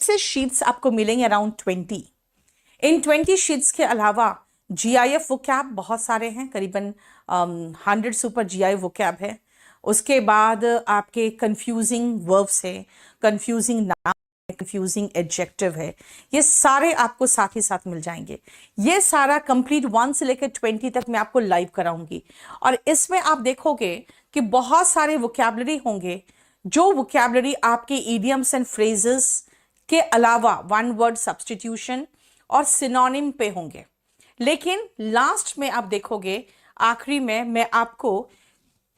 से शीट्स आपको मिलेंगे अराउंड 20। इन 20 शीट्स के अलावा GIF वोकैब बहुत सारे हैं, करीबन 100 सुपर GIF वोकैब है। उसके बाद आपके कंफ्यूजिंग वर्ब्स है, कंफ्यूजिंग नाउन, कंफ्यूजिंग एडजेक्टिव है, ये सारे आपको साथ ही साथ मिल जाएंगे। ये सारा कंप्लीट 1 से लेकर 20 तक मैं आपको लाइव कराऊंगी। और इसमें आप देखोगे कि बहुत सारे वोकैबलरी होंगे, जो वोकैबलरी आपके इडियम्स एंड फ्रेजेस के अलावा वन वर्ड सब्स्टिट्यूशन और सिनोनिम पे होंगे। लेकिन लास्ट में आप देखोगे, आखिरी में मैं आपको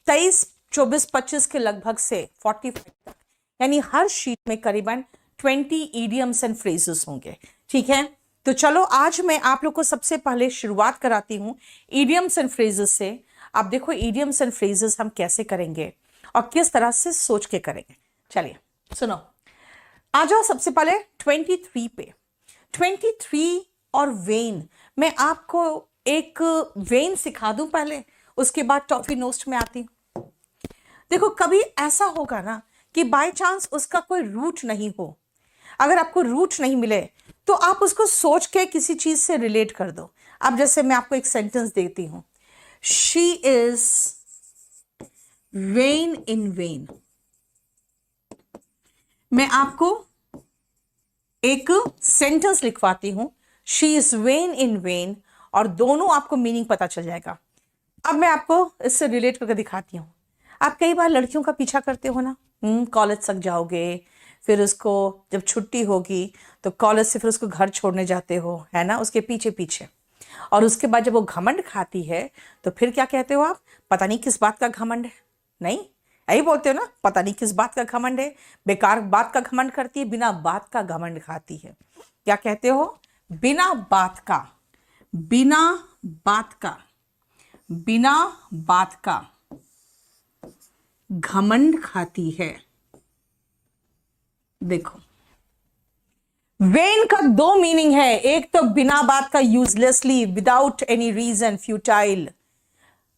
23, 24, 25 के लगभग से 45 तक, यानी हर शीट में करीबन 20 इडियम्स एंड फ्रेजेस होंगे। ठीक है, तो चलो आज मैं आप लोग को सबसे पहले शुरुआत कराती हूं इडियम्स एंड फ्रेजेस से। आप देखो इडियम्स एंड फ्रेजेस हम कैसे करेंगे और किस तरह से सोच के करेंगे। चलिए सुनो, आ जाओ सबसे पहले 23 पे। 23 और वेन, मैं आपको एक वेन सिखा दूं पहले, उसके बाद टॉफी नोस्ट में आती हूं। देखो कभी ऐसा होगा ना कि बाय चांस उसका कोई रूट नहीं हो, अगर आपको रूट नहीं मिले तो आप उसको सोच के किसी चीज से रिलेट कर दो। अब जैसे मैं आपको एक सेंटेंस देती हूं, she is when in when. मैं आपको एक सेंटेंस लिखवाती हूं, she is when in when, और दोनों आपको मीनिंग पता चल जाएगा। अब मैं आपको इससे रिलेट करके दिखाती हूँ। आप कई बार लड़कियों का पीछा करते हो ना, कॉलेज तक जाओगे, फिर उसको जब छुट्टी होगी तो कॉलेज से फिर उसको घर छोड़ने जाते हो, है ना, उसके पीछे पीछे। और उसके बाद जब वो घमंड खाती है तो फिर क्या कहते हो आप, पता नहीं किस बात का घमंड है। नहीं, यही बोलते हो ना, पता नहीं किस बात का घमंड है, बेकार बात का घमंड करती है, बिना बात का घमंड खाती है। क्या कहते हो, बिना बात का, बिना बात का, बिना बात का घमंड खाती है। देखो वेन का दो मीनिंग है, एक तो बिना बात का uselessly, without any reason, futile.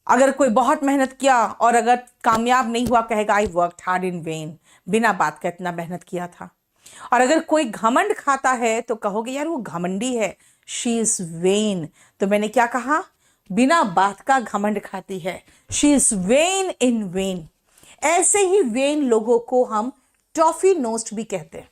अगर कोई बहुत मेहनत किया और अगर कामयाब नहीं हुआ, कहेगा I worked hard in when, बिना बात का इतना मेहनत किया था। और अगर कोई घमंड खाता है तो कहोगे यार वो घमंडी है, शी इज वेन। तो मैंने क्या कहा, बिना बात का घमंड खाती है, she is when in when. ऐसे ही वेन लोगों को हम टॉफी नोस्ट भी कहते हैं,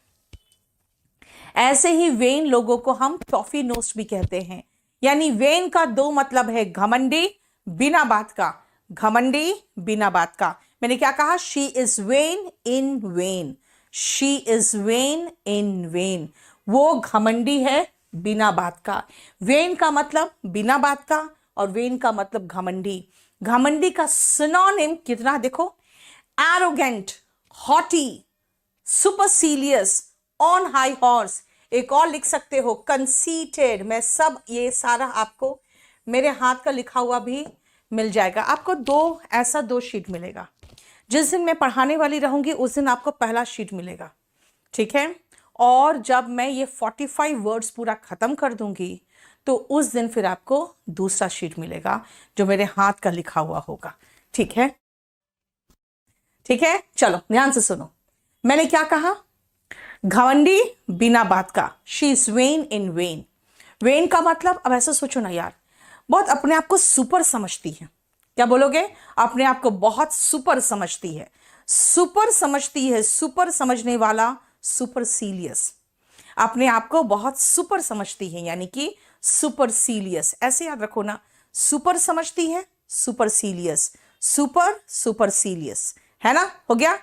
ऐसे ही वेन लोगों को हम टॉफी नोस्ट भी कहते हैं। यानी वेन का दो मतलब है, घमंडी, बिना बात का, घमंडी बिना बात का। मैंने क्या कहा, she is when in when, she is when in when. वो घमंडी है बिना बात का। वेन का मतलब बिना बात का और वेन का मतलब घमंडी। घमंडी का सिनोनिम कितना देखो, arrogant, haughty, supercilious, on high horse. एक और लिख सकते हो कंसीटेड। मैं सब ये सारा आपको मेरे हाथ का लिखा हुआ भी मिल जाएगा। आपको दो शीट मिलेगा। जिस दिन मैं पढ़ाने वाली रहूंगी उस दिन आपको पहला शीट मिलेगा, ठीक है। और जब मैं ये 45 वर्ड्स पूरा खत्म कर दूंगी तो उस दिन फिर आपको दूसरा शीट मिलेगा जो मेरे हाथ का लिखा हुआ होगा, ठीक है। ठीक है, चलो ध्यान से सुनो। मैंने क्या कहा, घमंडी बिना बात का, she is when in when. When का मतलब, अब ऐसा सोचो ना यार, बहुत अपने आप को सुपर समझती है। क्या बोलोगे, अपने आप को बहुत सुपर समझती है, सुपर समझती है, सुपर समझने वाला, सुपरसीलियस। अपने आप को बहुत सुपर समझती है यानी कि सुपरसीलियस। ऐसे याद रखो ना, सुपर समझती है, सुपरसीलियस, सुपर सुपरसीलियस, है ना, हो गया।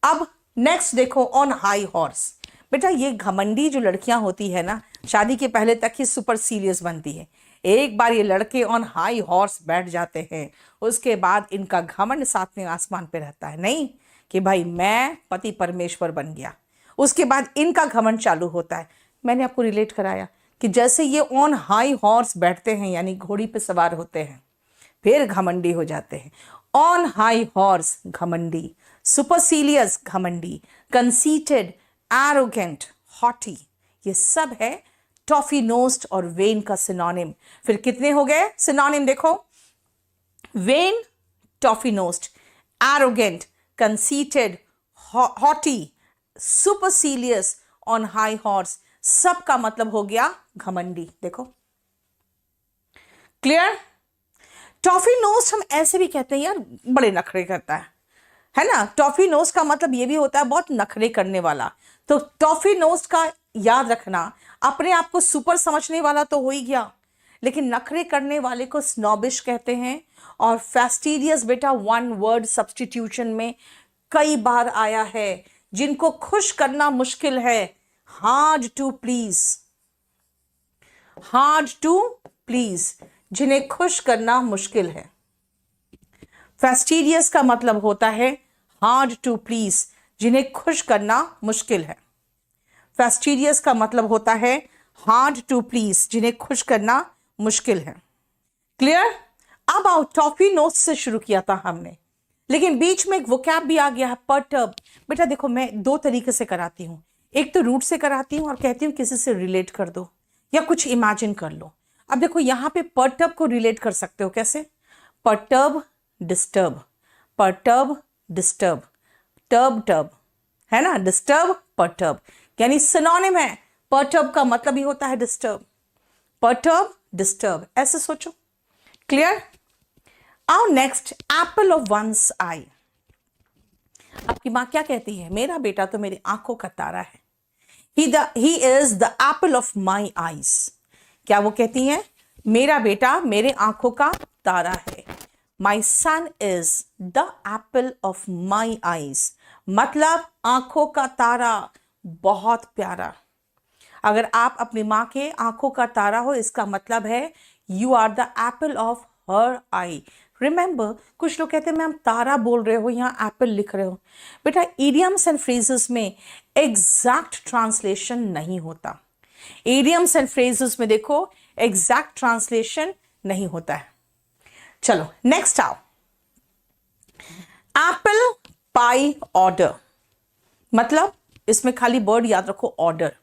अब नेक्स्ट देखो, ऑन हाई हॉर्स। बेटा ये घमंडी जो लड़कियां होती है ना, शादी के पहले तक ही सुपरसीलियस बनती है। एक बार ये लड़के ऑन हाई हॉर्स बैठ जाते हैं, उसके बाद इनका घमंड सातवें आसमान पे रहता है। नहीं कि भाई मैं पति परमेश्वर बन गया, उसके बाद इनका घमंड चालू होता है। मैंने आपको रिलेट कराया कि जैसे ये ऑन हाई हॉर्स बैठते हैं यानी घोड़ी पे सवार होते हैं, फिर घमंडी हो जाते हैं। ऑन हाई हॉर्स घमंडी, सुपरसीलियस घमंडी, कंसीटेड, एरोगेंट, हॉटी, ये सब है टॉफी नोस्ट और वेन का सिनोनिम। फिर कितने हो गए सिनोनिम देखो, vain, toffee nosed, arrogant, conceited, haughty, supercilious on high horse, सब का मतलब हो गया घमंडी। देखो क्लियर। टॉफी नोज हम ऐसे भी कहते हैं यार, बड़े नखरे करता है ना। टॉफी नोज का मतलब ये भी होता है बहुत नखरे करने वाला। तो टॉफी नोज का याद रखना, अपने आप को सुपर समझने वाला तो हो ही गया, लेकिन नखरे करने वाले को स्नॉबिश कहते हैं। और फैस्टिडियस बेटा वन वर्ड सब्स्टिट्यूशन में कई बार आया है। जिनको खुश करना मुश्किल है, hard to please, hard to please, जिन्हें खुश करना मुश्किल है। फैस्टिडियस का मतलब होता है हार्ड टू प्लीज, जिन्हें खुश करना मुश्किल है। फैस्टिडियस का मतलब होता है हार्ड टू प्लीज, जिन्हें खुश करना मुश्किल है। क्लियर। अब आओ, टॉफी नोट्स से शुरू किया था हमने, लेकिन बीच में एक वोकैब भी आ गया है, परटर्ब। बेटा देखो, मैं दो तरीके से कराती हूँ, एक तो रूट से कराती हूँ और कहती हूँ किसी से रिलेट कर दो या कुछ इमेजिन कर लो। अब देखो यहाँ पे परटर्ब को रिलेट कर सकते हो कैसे, परटर्ब डिस्टर्ब, परटर्ब डिस्टर्ब, टर्ब टर्ब, है ना, डिस्टर्ब परटर्ब, यानी सिनोनिम है। परटर्ब का मतलब ही होता है डिस्टर्ब, परटर्ब डिस्टर्ब, ऐसे सोचो। क्लियर। आओ next, apple of one's eye. आपकी माँ क्या कहती है, मेरा बेटा तो मेरी आंखों का तारा है। ही is the apple of my eyes. क्या वो कहती हैं, मेरा बेटा मेरे आंखों का तारा है। My son is the apple of my eyes, मतलब आंखों का तारा, बहुत प्यारा। अगर आप अपनी माँ के आंखों का तारा हो, इसका मतलब है you are the apple of her eye. Remember, कुछ लोग कहते हैं मैम तारा बोल रहे हो, यहाँ एप्पल लिख रहे हो। बेटा इडियम्स एंड फ्रेजेस में एग्जैक्ट ट्रांसलेशन नहीं होता। इडियम्स एंड फ्रेजेस में देखो एग्जैक्ट ट्रांसलेशन नहीं होता है। चलो नेक्स्ट आओ, एप्पल पाई ऑर्डर, मतलब इसमें खाली वर्ड याद रखो ऑर्डर।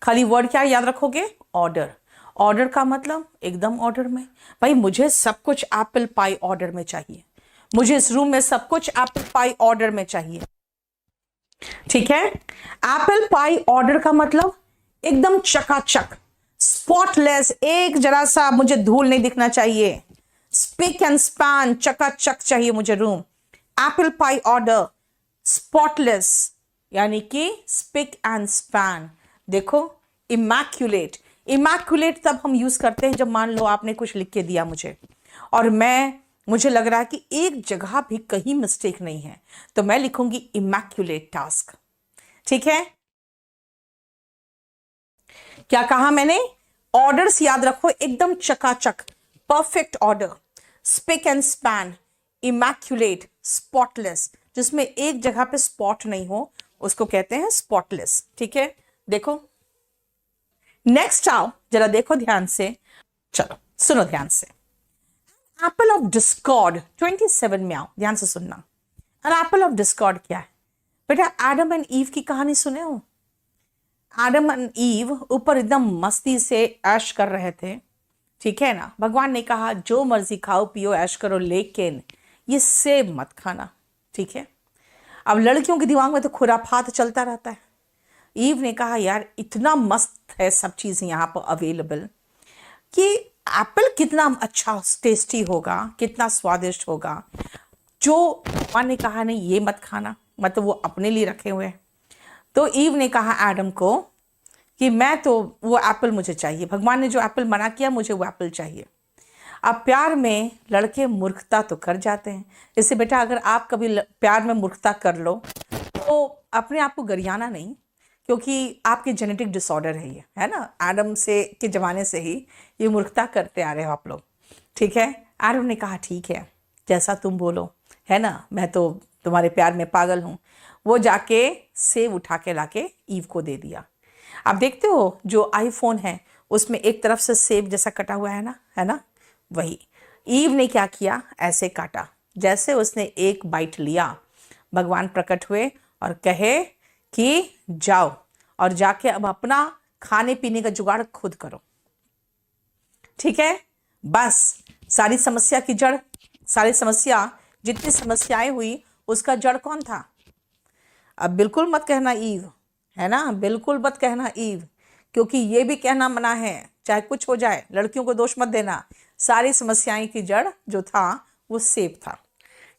खाली वर्ड क्या याद रखोगे, ऑर्डर। ऑर्डर का मतलब एकदम ऑर्डर में, भाई मुझे सब कुछ एप्पल पाई ऑर्डर में चाहिए, मुझे इस रूम में सब कुछ एप्पल पाई ऑर्डर में चाहिए। ठीक है, एप्पल पाई ऑर्डर का मतलब एकदम चकाचक, स्पॉटलेस, एक जरा सा मुझे धूल नहीं दिखना चाहिए। स्पिक एंड स्पैन, चकाचक चाहिए मुझे room. Apple pie order, spotless यानी कि स्पिक एंड स्पैन। देखो इमैक्युलेट, इमैक्युलेट तब हम यूज करते हैं जब मान लो आपने कुछ लिख के दिया मुझे और मुझे लग रहा है कि एक जगह भी कहीं मिस्टेक नहीं है, तो मैं लिखूंगी इमैक्युलेट टास्क। ठीक है, क्या कहा मैंने, ऑर्डर्स याद रखो एकदम चकाचक, perfect order, spick and span, immaculate, spotless, जिसमें एक जगह पे स्पॉट नहीं हो उसको कहते हैं स्पॉटलेस। ठीक है, देखो नेक्स्ट आओ, जरा देखो ध्यान से, चलो सुनो ध्यान से। एप्पल ऑफ डिस्कॉर्ड 27 में आओ, ध्यान से सुनना। एन एप्पल ऑफ डिस्कॉर्ड क्या है बेटा, एडम एंड ईव की कहानी सुने हो। एडम एंड ईव ऊपर एकदम मस्ती से ऐश कर रहे थे, ठीक है ना। भगवान ने कहा जो मर्जी खाओ पियो ऐश करो, लेकिन ये सेब मत खाना। ठीक है, अब लड़कियों के दिमाग में तो खुराफात चलता रहता है। ईव ने कहा यार इतना मस्त है सब चीज़ें यहाँ पर अवेलेबल कि एप्पल कितना अच्छा टेस्टी होगा, कितना स्वादिष्ट होगा। जो भगवान ने कहा नहीं ये मत खाना, मतलब वो अपने लिए रखे हुए हैं। तो ईव ने कहा एडम को कि मैं तो वो एप्पल मुझे चाहिए, भगवान ने जो एप्पल मना किया मुझे वो एप्पल चाहिए। अब प्यार में लड़के मूर्खता तो कर जाते हैं, इससे बेटा अगर आप कभी प्यार में मूर्खता कर लो तो अपने आप को गरियाना नहीं, क्योंकि आपके जेनेटिक डिसऑर्डर है ये, है ना। एडम से के ज़माने से ही ये मूर्खता करते आ रहे हो आप लोग। ठीक है, एडम ने कहा ठीक है जैसा तुम बोलो, है ना, मैं तो तुम्हारे प्यार में पागल हूँ। वो जाके सेब उठा के लाके ईव को दे दिया। आप देखते हो जो आईफोन है उसमें एक तरफ से सेब जैसा कटा हुआ है ना, वही ईव ने क्या किया, ऐसे काटा। जैसे उसने एक बाइट लिया, भगवान प्रकट हुए और कहे कि जाओ और जाके अब अपना खाने पीने का जुगाड़ खुद करो। ठीक है, बस सारी समस्या की जड़, सारी समस्या जितनी समस्याएं हुई उसका जड़ कौन था। अब बिल्कुल मत कहना ईव है ना, बिल्कुल मत कहना ईव, क्योंकि ये भी कहना मना है, चाहे कुछ हो जाए लड़कियों को दोष मत देना। सारी समस्याएं की जड़ जो था वो सेब था,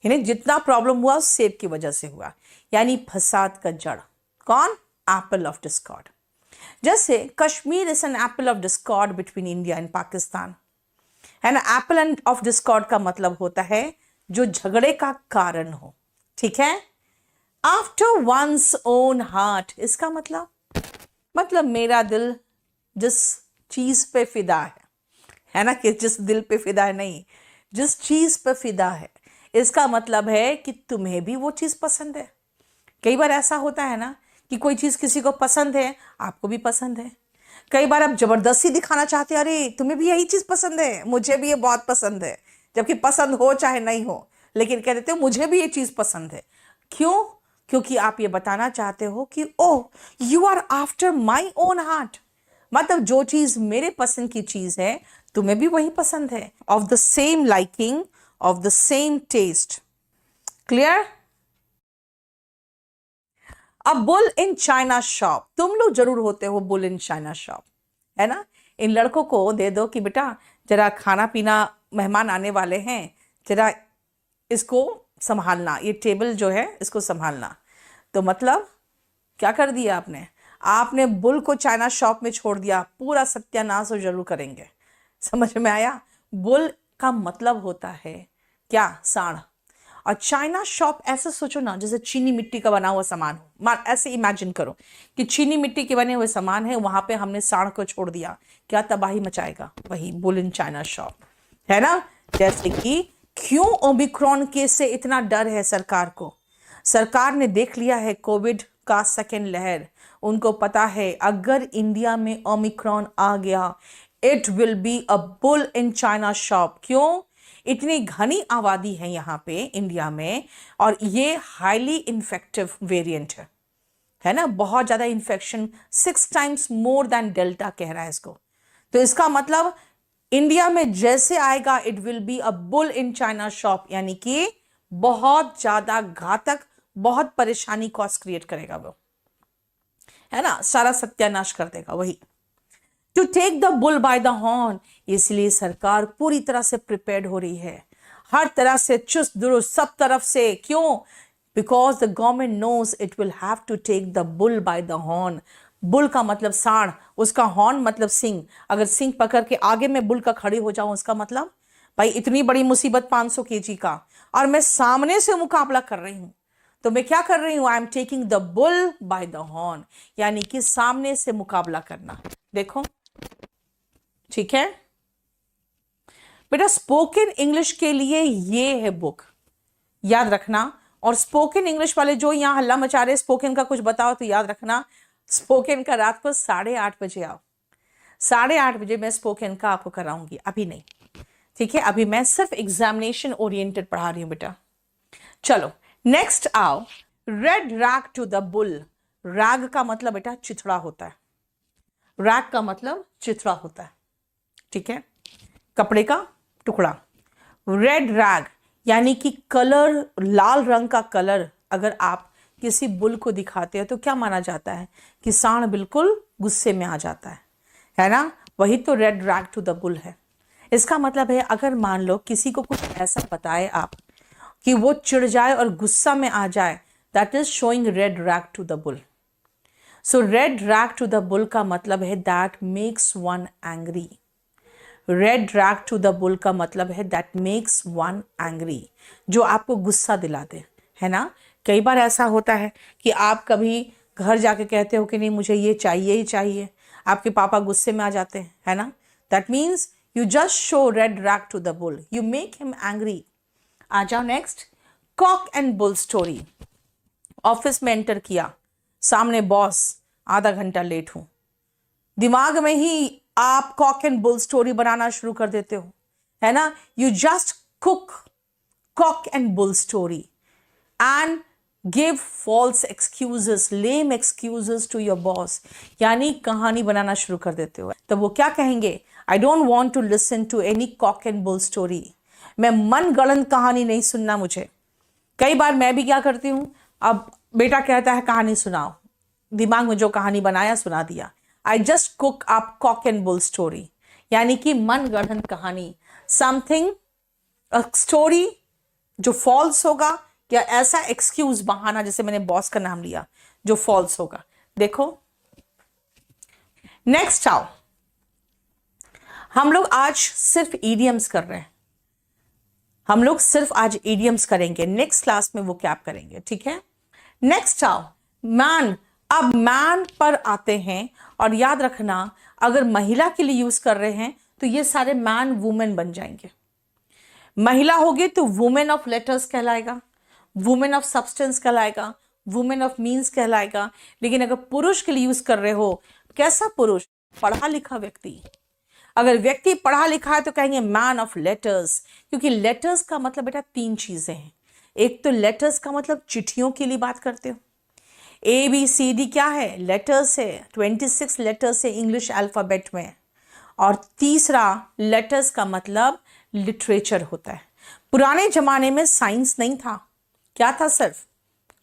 यानी जितना प्रॉब्लम हुआ सेब की वजह से हुआ, यानी फसाद का जड़ कौन? Apple of discord. जैसे Kashmir is an apple of discord between India and Pakistan, है ना। एप्पल एंड ऑफ डिस्कॉर्ड का मतलब होता है जो झगड़े का कारण हो, ठीक है। आफ्टर वंस ओन हार्ट, इसका मतलब मेरा दिल जिस चीज पे फिदा है ना, कि जिस दिल पे फिदा है नहीं, जिस चीज पे फिदा है, इसका मतलब है कि तुम्हें भी वो चीज पसंद है। कई बार ऐसा होता है ना कि कोई चीज किसी को पसंद है, आपको भी पसंद है। कई बार आप जबरदस्ती दिखाना चाहते हैं, अरे तुम्हें भी यही चीज पसंद है, मुझे भी ये बहुत पसंद है, जबकि पसंद हो चाहे नहीं हो, लेकिन कह देते हो मुझे भी ये चीज पसंद है। क्यों? क्योंकि आप ये बताना चाहते हो कि oh you are after my own heart, मतलब जो चीज मेरे पसंद की चीज है तुम्हें भी वही पसंद है, of the same liking, of the same taste. Clear? अब बुल इन चाइना शॉप, तुम लोग जरूर होते हो बुल इन चाइना शॉप, है ना। इन लड़कों को दे दो कि बेटा जरा खाना पीना, मेहमान आने वाले हैं, जरा इसको संभालना, ये टेबल जो है इसको संभालना। तो मतलब क्या कर दिया आपने? आपने बुल को चाइना शॉप में छोड़ दिया, पूरा सत्यानाश वो जरूर करेंगे। समझ में आया? बुल का मतलब होता है क्या? सांड। और चाइना शॉप ऐसे सोचो ना जैसे चीनी मिट्टी का बना हुआ सामान हो, ऐसे इमेजिन करो कि चीनी मिट्टी के बने हुए सामान है, वहां पे हमने सांड को छोड़ दिया, क्या तबाही मचाएगा? वही बुल इन चाइना शॉप, है ना। जैसे कि क्यों ओमिक्रॉन केस से इतना डर है सरकार को? सरकार ने देख लिया है कोविड का सेकेंड लहर, उनको पता है अगर इंडिया में ओमिक्रॉन आ गया it will be a bull in china shop. क्यों? इतनी घनी आबादी है यहाँ पे इंडिया में, और ये हाईली इन्फेक्टिव वेरिएंट है ना, बहुत ज्यादा infection, 6 times more than delta कह रहा है इसको। तो इसका मतलब इंडिया में जैसे आएगा it will be a bull in china shop, यानी कि बहुत ज्यादा घातक, बहुत परेशानी कॉज क्रिएट करेगा वो, है ना, सारा सत्यानाश कर देगा वही। To take the bull by the horn, इसलिए सरकार पूरी तरह से प्रिपेयर्ड हो रही है, हर तरह से चुस्त दुरुस्त सब तरफ से। क्यों? Because the government knows it will have to take the bull by the horn. Bull का मतलब सांड, उसका हॉर्न मतलब सिंग। अगर सिंग पकड़ के आगे में बुल का खड़ी हो जाऊं, उसका मतलब भाई इतनी बड़ी मुसीबत 500 केजी का, और मैं सामने से मुकाबला कर रही हूं, तो मैं क्या कर रही हूं? I am taking the bull by the horn, यानी कि सामने से मुकाबला करना। देखो, ठीक है बेटा, स्पोकन इंग्लिश के लिए ये है बुक, याद रखना। और स्पोकन इंग्लिश वाले जो यहां हल्ला मचा रहे स्पोकन का कुछ बताओ, तो याद रखना स्पोकन का रात को 8:30 बजे आओ, 8:30 बजे मैं स्पोकन का आपको कराऊंगी, अभी नहीं, ठीक है। अभी मैं सिर्फ एग्जामिनेशन ओरिएंटेड पढ़ा रही हूं बेटा। चलो नेक्स्ट आओ, red rag to the bull. Rag का मतलब बेटा चिथड़ा होता है, रैग का मतलब चिथड़ा होता है, ठीक है, कपड़े का टुकड़ा। रेड रैग यानी कि कलर, लाल रंग का कलर अगर आप किसी बुल को दिखाते हो तो क्या माना जाता है? कि सांड बिल्कुल गुस्से में आ जाता है ना। वही तो red rag to the bull है। इसका मतलब है अगर मान लो किसी को कुछ ऐसा बताए आप कि वो चिढ़ जाए और गुस्सा में आ जाए, that is showing red rag to the bull. So red rag to the bull का मतलब है that makes one angry. Red rag to the bull का मतलब है दैट मेक्स वन एंग्री, जो आपको गुस्सा दिला दे, है ना। कई बार ऐसा होता है कि आप कभी घर जाके कहते हो कि नहीं मुझे ये चाहिए ही चाहिए, आपके पापा गुस्से में आ जाते हैं, है ना। That means you just show red rag to the bull, you make him angry. आ जाओ next, cock and bull story. Office में एंटर किया, सामने बॉस, आधा घंटा लेट हूं, दिमाग में ही आप कॉक एंड बुल स्टोरी बनाना शुरू कर देते हो, है ना। You just cook cock and bull story and give false excuses, lame excuses to your boss, यानी कहानी बनाना शुरू कर देते हो। तो वो क्या कहेंगे? I don't want to listen to any cock and bull story, मैं मन गढ़ंत कहानी नहीं सुनना मुझे। कई बार मैं भी क्या करती हूं, अब बेटा कहता है कहानी सुनाओ, दिमाग में जो कहानी बनाया सुना दिया। I just cook up Kock and bull story, यानी कि मन गढ़ंत कहानी, समथिंग स्टोरी जो फॉल्स होगा, या ऐसा एक्सक्यूज बहाना, जैसे मैंने बॉस का नाम लिया, जो फॉल्स होगा। देखो नेक्स्ट आओ, हम लोग आज सिर्फ ईडियम्स कर रहे हैं, हम लोग सिर्फ आज ईडियम्स करेंगे, नेक्स्ट क्लास में वो क्या करेंगे, ठीक है। नेक्स्ट आओ मैन, अब मैन पर आते हैं, और याद रखना अगर महिला के लिए यूज कर रहे हैं तो ये सारे मैन वुमेन बन जाएंगे। महिला होगी तो वुमेन ऑफ लेटर्स कहलाएगा, वुमेन ऑफ सब्सटेंस कहलाएगा, वुमेन ऑफ मीन्स कहलाएगा। लेकिन अगर पुरुष के लिए यूज कर रहे हो, कैसा पुरुष? पढ़ा लिखा व्यक्ति। अगर व्यक्ति पढ़ा लिखा है तो कहेंगे मैन ऑफ लेटर्स, क्योंकि लेटर्स का मतलब बेटा 3 चीजें हैं। एक तो लेटर्स का मतलब चिट्ठियों के लिए बात करते हो, ABCD क्या है? लेटर्स है, 26 लेटर्स है इंग्लिश अल्फाबेट में। और तीसरा लेटर्स का मतलब लिटरेचर होता है। पुराने जमाने में साइंस नहीं था, क्या था? सिर्फ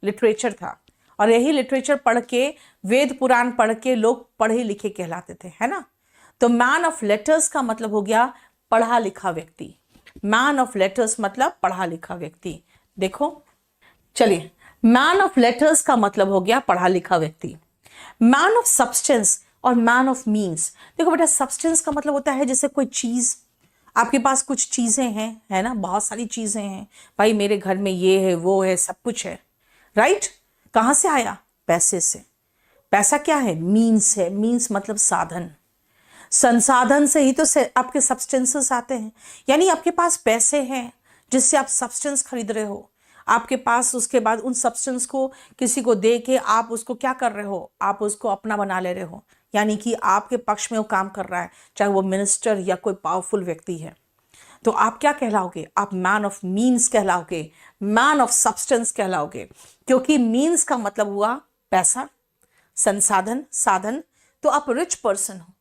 लिटरेचर था, और यही लिटरेचर पढ़ के, वेद पुराण पढ़ के लोग पढ़े लिखे कहलाते थे, है ना। तो मैन ऑफ लेटर्स का मतलब हो गया पढ़ा लिखा व्यक्ति। मैन ऑफ लेटर्स मतलब पढ़ा लिखा व्यक्ति। देखो चलिए, मैन ऑफ लेटर्स का मतलब हो गया पढ़ा लिखा व्यक्ति। मैन ऑफ सब्सटेंस और मैन ऑफ मीन्स। देखो बेटा, सब्सटेंस का मतलब होता है जैसे कोई चीज, आपके पास कुछ चीजें हैं, है ना, बहुत सारी चीजें हैं भाई, मेरे घर में ये है वो है सब कुछ है, राइट। कहां से आया? पैसे से। पैसा क्या है? मीन्स है। मीन्स मतलब साधन, संसाधन से ही तो आपके सब्सटेंसेस आते हैं। यानी आपके पास पैसे हैं जिससे आप सब्सटेंस खरीद रहे हो, आपके पास उसके बाद उन सब्सटेंस को किसी को दे के आप उसको क्या कर रहे हो? आप उसको अपना बना ले रहे हो, यानी कि आपके पक्ष में वो काम कर रहा है, चाहे वो मिनिस्टर या कोई पावरफुल व्यक्ति है। तो आप क्या कहलाओगे? आप मैन ऑफ मीन्स कहलाओगे, मैन ऑफ सब्सटेंस कहलाओगे, क्योंकि मीन्स का मतलब हुआ पैसा, संसाधन, साधन। तो आप रिच पर्सन हो,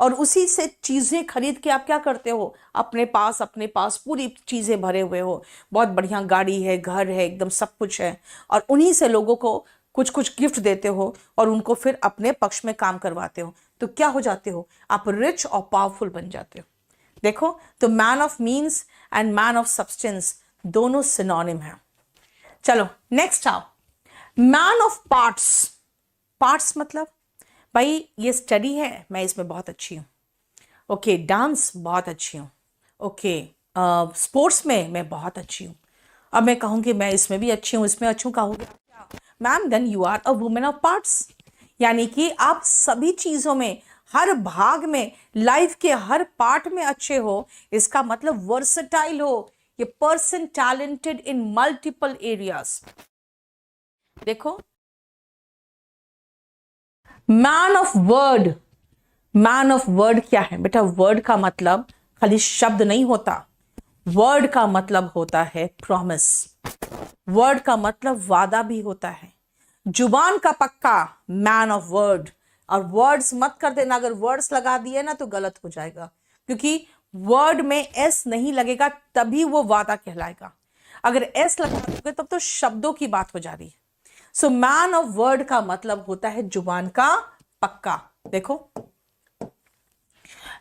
और उसी से चीजें खरीद के आप क्या करते हो? अपने पास पूरी चीजें भरे हुए हो, बहुत बढ़िया गाड़ी है, घर है, एकदम सब कुछ है, और उन्हीं से लोगों को कुछ कुछ गिफ्ट देते हो, और उनको फिर अपने पक्ष में काम करवाते हो। तो क्या हो जाते हो? आप रिच और पावरफुल बन जाते हो। देखो, तो man of means and man of substance दोनों सिनोनिम है। चलो नेक्स्ट आओ, मैन ऑफ पार्ट्स। पार्ट्स मतलब भाई ये स्टडी है, मैं इसमें बहुत अच्छी हूँ, ओके, डांस बहुत अच्छी हूँ, ओके, स्पोर्ट्स में मैं बहुत अच्छी हूँ। अब मैं कहूँगी मैं इसमें भी अच्छी हूँ, इसमें अच्छी हूँ, कहोगे ma'am then you are a woman of parts. यानी कि आप सभी चीजों में, हर भाग में, लाइफ के हर पार्ट में अच्छे हो। इसका मतलब वर्सेटाइल हो, ये person talented in multiple areas. देखो, man of word. Man of word क्या है बेटा? वर्ड का मतलब खाली शब्द नहीं होता, वर्ड का मतलब होता है प्रॉमिस, वर्ड का मतलब वादा भी होता है। जुबान का पक्का, मैन ऑफ वर्ड। और वर्ड्स मत कर देना, अगर वर्ड्स लगा दिए ना तो गलत हो जाएगा, क्योंकि वर्ड में एस नहीं लगेगा तभी वो वादा कहलाएगा। अगर एस लगा दोगे तब तो शब्दों की बात हो जा रही है। सो मैन ऑफ वर्ड का मतलब होता है जुबान का पक्का। देखो,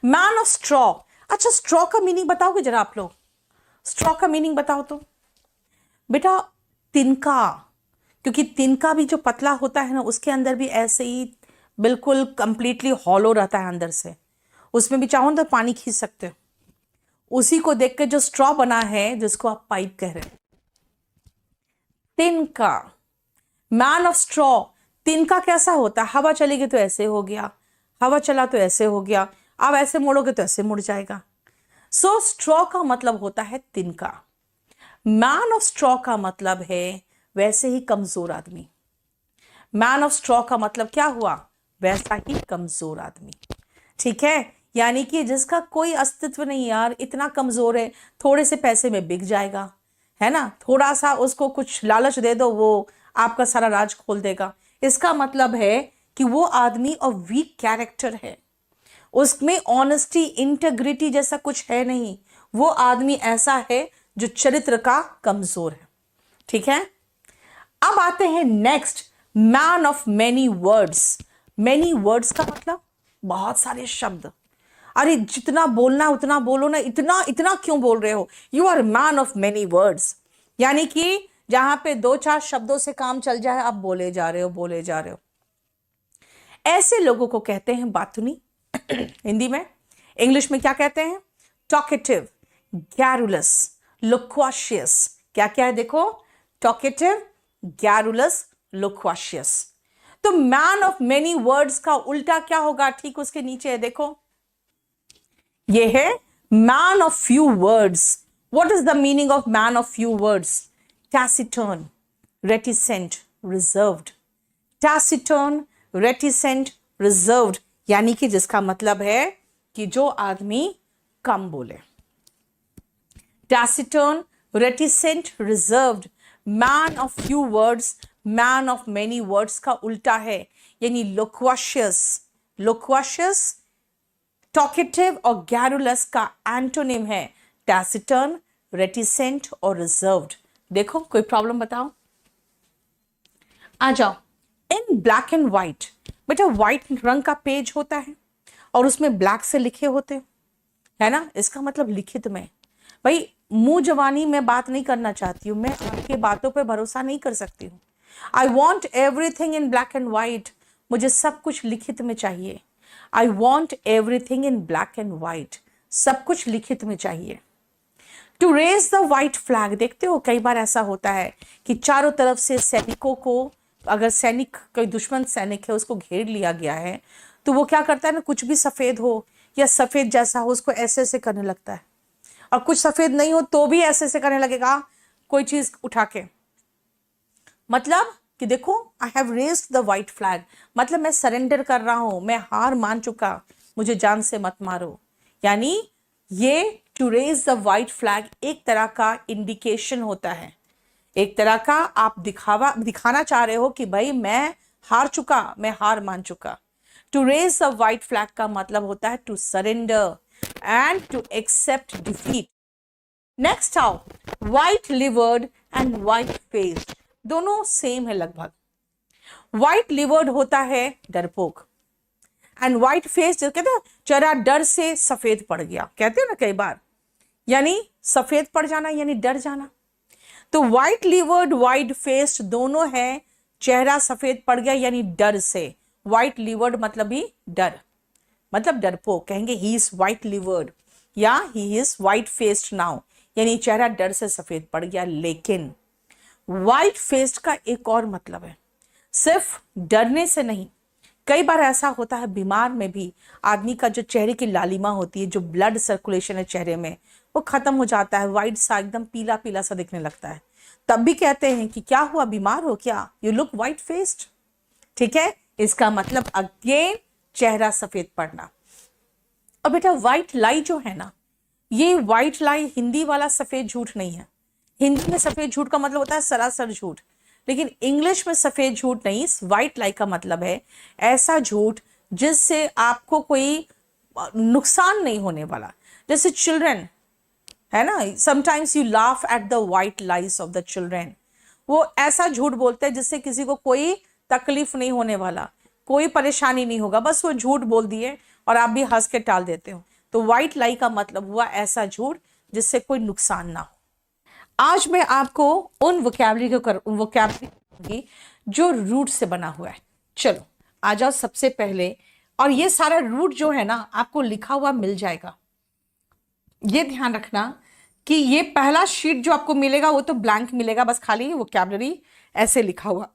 मैन ऑफ स्ट्रॉ। अच्छा, स्ट्रॉ का मीनिंग बताओगे जरा आप लोग? स्ट्रॉ का मीनिंग बताओ तो बेटा। तिनका, क्योंकि तिनका भी जो पतला होता है ना, उसके अंदर भी ऐसे ही बिल्कुल कंप्लीटली हॉलो रहता है अंदर से, उसमें भी चाहो तो पानी खींच सकते हो। उसी को देख के जो स्ट्रॉ बना है, जिसको आप पाइप कह रहे हैं, तिनका, मैन ऑफ स्ट्रॉ। तिनका कैसा होता है? हवा चलेगी तो ऐसे हो गया, हवा चला तो ऐसे हो गया, आप ऐसे मोड़ोगे तो ऐसे मुड़ जाएगा। सो स्ट्रॉ का मतलब होता है तिनका। मैन ऑफ स्ट्रॉ का मतलब है वैसे ही कमजोर आदमी। मैन ऑफ स्ट्रॉ का मतलब क्या हुआ? वैसा ही कमजोर आदमी, ठीक है। यानी कि जिसका कोई अस्तित्व नहीं, यार इतना कमजोर है, थोड़े से पैसे में बिक जाएगा, है ना, थोड़ा सा उसको कुछ लालच दे दो, वो आपका सारा राज खोल देगा। इसका मतलब है कि वो आदमी और वीक कैरेक्टर है, उसमें ऑनेस्टी, इंटेग्रिटी जैसा कुछ है नहीं। वो आदमी ऐसा है जो चरित्र का कमजोर है, ठीक है। अब आते हैं next, man of many words, many words का मतलब बहुत सारे शब्द। अरे जितना बोलना है उतना बोलो ना, इतना इतना क्यों बोल रहे हो? You are man of many words, यानी कि जहां पे दो चार शब्दों से काम चल जाए आप बोले जा रहे हो, बोले जा रहे हो। ऐसे लोगों को कहते हैं बातूनी। हिंदी में, इंग्लिश में क्या कहते हैं? Talkative, garrulous, loquacious. क्या क्या है देखो? Talkative, garrulous, loquacious. तो मैन ऑफ मेनी वर्ड्स का उल्टा क्या होगा? ठीक उसके नीचे है देखो, ये है man of few words. What is the meaning of man of few words? Taciturn, reticent, reserved. Taciturn, reticent, reserved, यानी कि जिसका मतलब है कि जो आदमी कम बोले। Taciturn, reticent, reserved, man of few words, man of many words का उल्टा है, यानी लोक्वाशियस। लोक्वाशियस टॉकेटिव और गैरुलस का एंटोनिम है टैसिटर्न, रेटिसेंट और रिजर्व्ड। देखो कोई प्रॉब्लम बताओ, आ जाओ। इन ब्लैक एंड व्हाइट, बेटा व्हाइट रंग का पेज होता है और उसमें ब्लैक से लिखे होते है ना, इसका मतलब लिखित में। भाई मुंह जवानी में बात नहीं करना चाहती हूं, मैं आपकी बातों पे भरोसा नहीं कर सकती हूँ। I want everything in black and white, मुझे सब कुछ लिखित में चाहिए। I want everything in black and white, सब कुछ लिखित में चाहिए। To raise the white flag, देखते हो कई बार ऐसा होता है कि चारों तरफ से सैनिकों को, अगर सैनिक कोई दुश्मन सैनिक है उसको घेर लिया गया है, तो वो क्या करता है ना, कुछ भी सफेद हो या सफेद जैसा हो उसको ऐसे ऐसे करने लगता है, और कुछ सफेद नहीं हो तो भी ऐसे ऐसे करने लगेगा कोई चीज उठा के। मतलब कि देखो I have raised the white flag, मतलब मैं सरेंडर कर रहा हूं, मैं हार मान चुका, मुझे जान से मत मारो। यानी ये to raise the white flag एक तरह का इंडिकेशन होता है, एक तरह का आप दिखाना चाह रहे हो कि भाई मैं हार चुका, मैं हार मान चुका। To raise the white flag का मतलब होता है to surrender and to accept defeat. Next आओ, white livered and white faced, दोनों सेम है लगभग। व्हाइट लिवर्ड होता है डरपोक, एंड व्हाइट फेस जो कहते हैं चेहरा डर से सफेद पड़ गया, कहते हैं ना कई बार, यानी सफेद पड़ जाना यानी डर जाना। तो व्हाइट लिवर्ड, व्हाइट फेस्ड दोनों है चेहरा सफेद पड़ गया यानी डर से। व्हाइट लिवर्ड मतलब ही डर, मतलब डरपोक, कहेंगे ही इज व्हाइट लिवर्ड या he is white faced now, यानी चेहरा डर से सफेद पड़ गया। लेकिन व्हाइट फेस्ड का एक और मतलब है, सिर्फ डरने से नहीं, कई बार ऐसा होता है बीमार में भी आदमी का जो चेहरे की लालिमा होती है, जो ब्लड सर्कुलेशन है चेहरे में, वो खत्म हो जाता है, व्हाइट सा एकदम पीला पीला सा दिखने लगता है। तब भी कहते हैं कि क्या हुआ, बीमार हो क्या, यू लुक व्हाइट फेस्ड। ठीक है, इसका मतलब अगेन चेहरा सफेद पड़ना। और बेटा व्हाइट लाई जो है ना, ये व्हाइट लाई हिंदी वाला सफेद झूठ नहीं है। हिंदी में सफेद झूठ का मतलब होता है सरासर झूठ, लेकिन इंग्लिश में सफेद झूठ नहीं, व्हाइट लाई का मतलब है ऐसा झूठ जिससे आपको कोई नुकसान नहीं होने वाला। जैसे चिल्ड्रन है ना, sometimes you laugh at the white lies of the children, वो ऐसा झूठ बोलते हैं जिससे किसी को कोई तकलीफ नहीं होने वाला, कोई परेशानी नहीं होगा, बस वो झूठ बोल दिए और आप भी हंस के टाल देते हो। तो व्हाइट लाई का मतलब हुआ ऐसा झूठ जिससे कोई नुकसान ना हो। आज मैं आपको उन वोकैबुलरी जो रूट से बना हुआ है। चलो आ जाओ सबसे पहले, और ये सारा रूट जो है ना आपको लिखा हुआ मिल जाएगा। ये ध्यान रखना कि ये पहला शीट जो आपको मिलेगा वो तो ब्लैंक मिलेगा, बस खाली वोकैबुलरी ऐसे लिखा हुआ।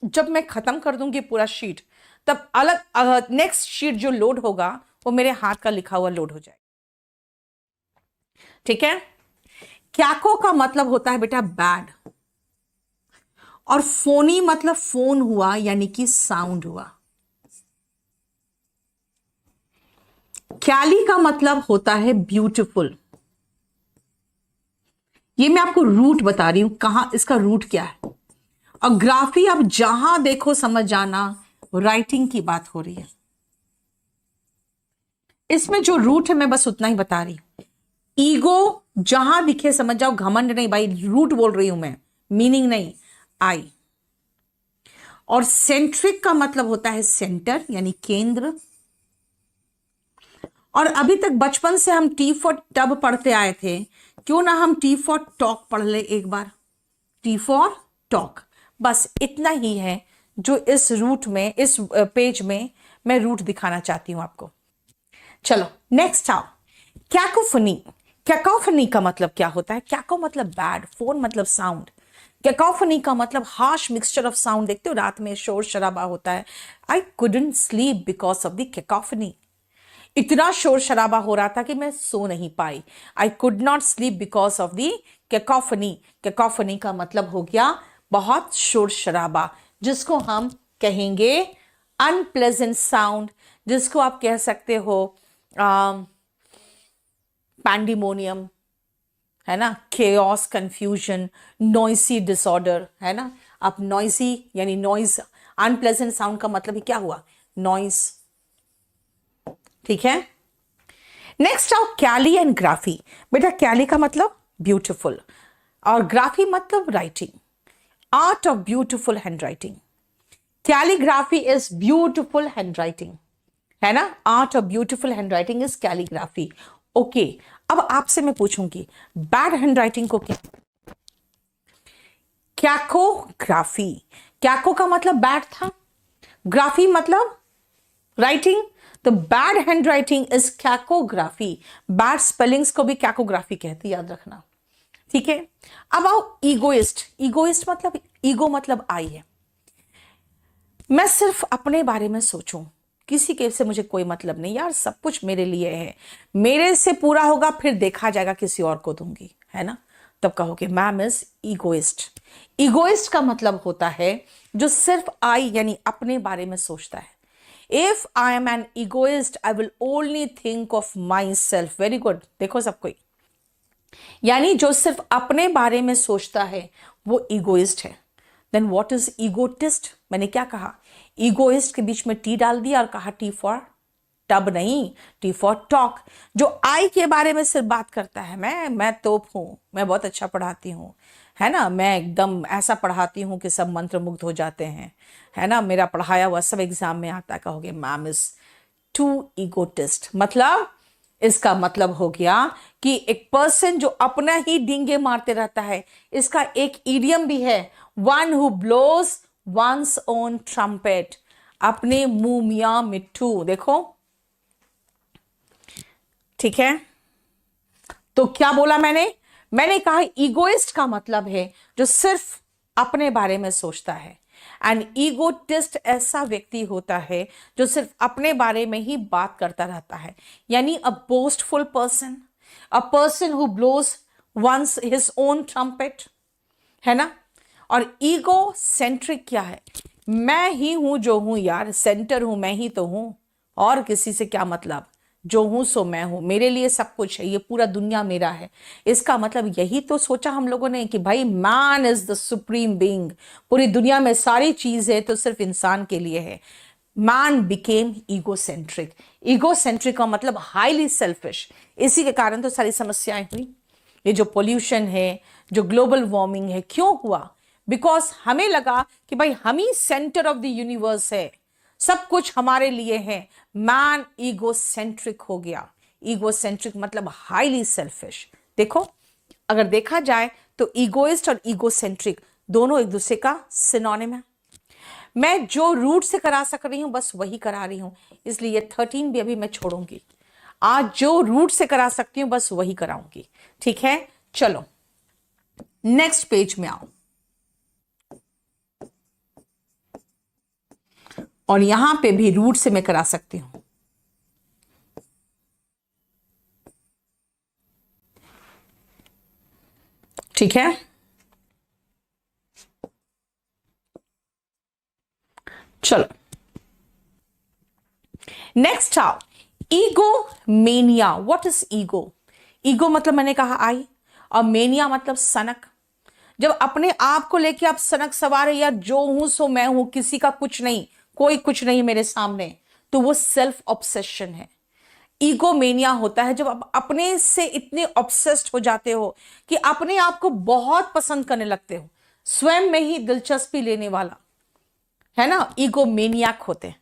जब मैं खत्म कर दूंगी पूरा शीट, तब अलग नेक्स्ट शीट जो लोड होगा वो मेरे हाथ का लिखा हुआ लोड हो जाएगा। ठीक है, क्याको का मतलब होता है बेटा बैड, और फोनी मतलब फोन हुआ यानी कि साउंड हुआ। क्याली का मतलब होता है ब्यूटीफुल। ये मैं आपको रूट बता रही हूं, कहां इसका रूट क्या है। और ग्राफी आप जहां देखो समझ जाना राइटिंग की बात हो रही है। इसमें जो रूट है मैं बस उतना ही बता रही हूं। ईगो जहां दिखे समझ जाओ, घमंड नहीं भाई, रूट बोल रही हूं मैं, मीनिंग नहीं। आई और सेंट्रिक का मतलब होता है सेंटर यानी केंद्र। और अभी तक बचपन से हम टी फॉर टब पढ़ते आए थे, क्यों ना हम टी फॉर टॉक पढ़ ले एक बार। टी फॉर टॉक, बस इतना ही है जो इस रूट में, इस पेज में मैं रूट दिखाना चाहती हूं आपको। चलो नेक्स्ट आओ, कैकोफनी। कैकोफनी का मतलब क्या होता है? कैको मतलब बैड, फोन मतलब साउंड। कैकोफनी का मतलब हार्श मिक्सचर ऑफ साउंड। देखते हो रात में शोर शराबा होता है। I couldn't sleep because of the cacophony. इतना शोर शराबा हो रहा था कि मैं सो नहीं पाई। I could not sleep because of the cacophony. Cacophony का मतलब हो गया बहुत शोर शराबा, जिसको हम कहेंगे अनप्लेजेंट साउंड, जिसको आप कह सकते हो पैंडिमोनियम, है ना, केओस, कंफ्यूजन, नॉइसी डिसऑर्डर, है ना। आप नॉइसी यानी नॉइज, अनप्लेजेंट साउंड का मतलब ही क्या हुआ? नॉइस। ठीक है। नेक्स्ट आओ कैली एंड ग्राफी। बेटा कैली का मतलब ब्यूटीफुल और ग्राफी मतलब writing, art of beautiful hand writing. Calligraphy is beautiful hand writing, है ना। Art of beautiful hand writing is calligraphy. Okay, अब आपसे मैं पूछूंगी बैड हैंड राइटिंग को क्या? कैकोग्राफी। कैको का मतलब बैड था, ग्राफी मतलब राइटिंग, तो bad hand writing is cacography. Bad spellings को भी कैकोग्राफी कहती, याद रखना। ठीक है। अब आओ ईगोइस्ट। ईगोइस्ट मतलब, ईगो मतलब आई है। मैं सिर्फ अपने बारे में सोचूं, किसी के से मुझे कोई मतलब नहीं यार, सब कुछ मेरे लिए है, मेरे से पूरा होगा फिर देखा जाएगा, किसी और को दूंगी, है ना। तब कहोगे मैम इज ईगोइस्ट। ईगोइस्ट का मतलब होता है जो सिर्फ आई यानी अपने बारे में सोचता है। If I am an egoist I will only think of myself. Very good. देखो सब कोई, यानी जो सिर्फ अपने बारे में सोचता है वो ईगोइस्ट है। Then what is egotist? मैंने क्या कहा? ईगोइस्ट के बीच में टी डाल दिया और कहा टी फॉर टब नहीं, टी फॉर टॉक। जो आई के बारे में सिर्फ बात करता है, मैं तोप हूं, मैं बहुत अच्छा पढ़ाती हूं, है ना, मैं एकदम ऐसा पढ़ाती हूं कि सब मंत्रमुग्ध हो जाते हैं, है ना, मेरा पढ़ाया हुआ सब एग्जाम में आता है। कहोगे मैम इज टू ईगोटिस्ट। मतलब इसका मतलब हो गया कि एक पर्सन जो अपना ही डींगे मारते रहता है। इसका एक इडियम भी है, one who blows one's own trumpet. अपने मुंह मियां मिट्ठू। देखो, ठीक है। तो क्या बोला मैंने कहा ईगोइस्ट का मतलब है जो सिर्फ अपने बारे में सोचता है। एंड ईगोटिस्ट ऐसा व्यक्ति होता है जो सिर्फ अपने बारे में ही बात करता रहता है, यानी a boastful person, a person who blows one's his own trumpet, है ना। और ईगो सेंट्रिक क्या है? मैं ही हूं जो हूं यार, सेंटर हूं, मैं ही तो हूं, और किसी से क्या मतलब, जो हूं सो मैं हूं, मेरे लिए सब कुछ है, ये पूरा दुनिया मेरा है। इसका मतलब यही तो सोचा हम लोगों ने कि भाई man is the supreme being, पूरी दुनिया में सारी चीजें तो सिर्फ इंसान के लिए है। Man became egocentric. ईगोसेंट्रिक का मतलब हाईली सेल्फिश। इसी के कारण तो सारी समस्याएं हुई। ये जो पोल्यूशन है, जो ग्लोबल वार्मिंग है, क्यों हुआ? बिकॉज हमें लगा कि भाई हम ही सेंटर ऑफ द यूनिवर्स है, सब कुछ हमारे लिए है। मैन ईगोसेंट्रिक हो गया। ईगोसेंट्रिक मतलब हाईली सेल्फिश। देखो, अगर देखा जाए तो ईगोइस्ट और ईगोसेंट्रिक दोनों एक दूसरे का सिनोनिम है। मैं जो रूट से करा सक रही हूं बस वही करा रही हूं, इसलिए 13 भी अभी मैं छोड़ूंगी। आज जो रूट से करा सकती हूं बस वही कराऊंगी। ठीक है, चलो नेक्स्ट पेज में आओ। और यहां पे भी रूट से मैं करा सकती हूं। ठीक है, चलो नेक्स्ट आओ, ego mania. What is ego? Ego मतलब मैंने कहा आई, और मेनिया मतलब सनक। जब अपने आप को लेके आप सनक सवार है, यार जो हूं सो मैं हूं, किसी का कुछ नहीं, कोई कुछ नहीं मेरे सामने, तो वो सेल्फ ऑब्सेशन है। ईगोमेनिया होता है जब आप अपने से इतने ऑब्सेस्ड हो जाते हो कि अपने आप को बहुत पसंद करने लगते हो, स्वयं में ही दिलचस्पी लेने वाला, है ना, ईगोमेनियाक होते हैं।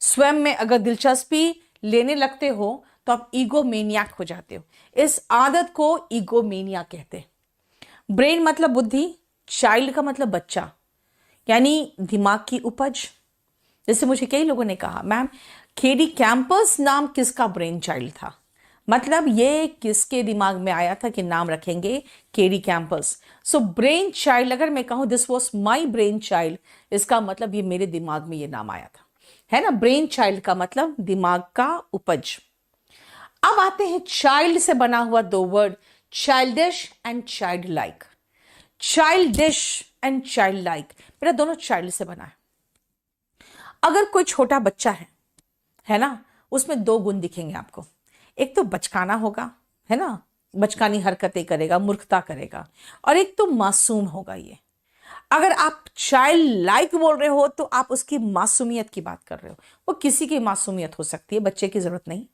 स्वयं में अगर दिलचस्पी लेने लगते हो तो आप ईगोमेनियाक हो जाते हो। इस आदत को ईगोमेनिया कहते हैं। ब्रेन मतलब बुद्धि, चाइल्ड का मतलब बच्चा, यानी दिमाग की उपज। जैसे मुझे कई लोगों ने कहा, मैम केडी कैंपस नाम किसका ब्रेन चाइल्ड था? मतलब ये किसके दिमाग में आया था कि नाम रखेंगे KD campus? So brain child, अगर मैं कहूं this was my brain child, इसका मतलब ये मेरे दिमाग में ये नाम आया था, है ना। ब्रेन चाइल्ड का मतलब दिमाग का उपज। अब आते हैं चाइल्ड से बना हुआ दो word, childish and child like. Childish and child like, मेरा दोनों चाइल्ड से बना है। अगर कोई छोटा बच्चा है ना, उसमें दो गुण दिखेंगे आपको। एक तो बचकाना होगा, है ना, बचकानी हरकतें करेगा, मूर्खता करेगा, और एक तो मासूम होगा। ये अगर आप चाइल्ड लाइक बोल रहे हो तो आप उसकी मासूमियत की बात कर रहे हो। वो किसी की मासूमियत हो सकती है, बच्चे की जरूरत नहीं।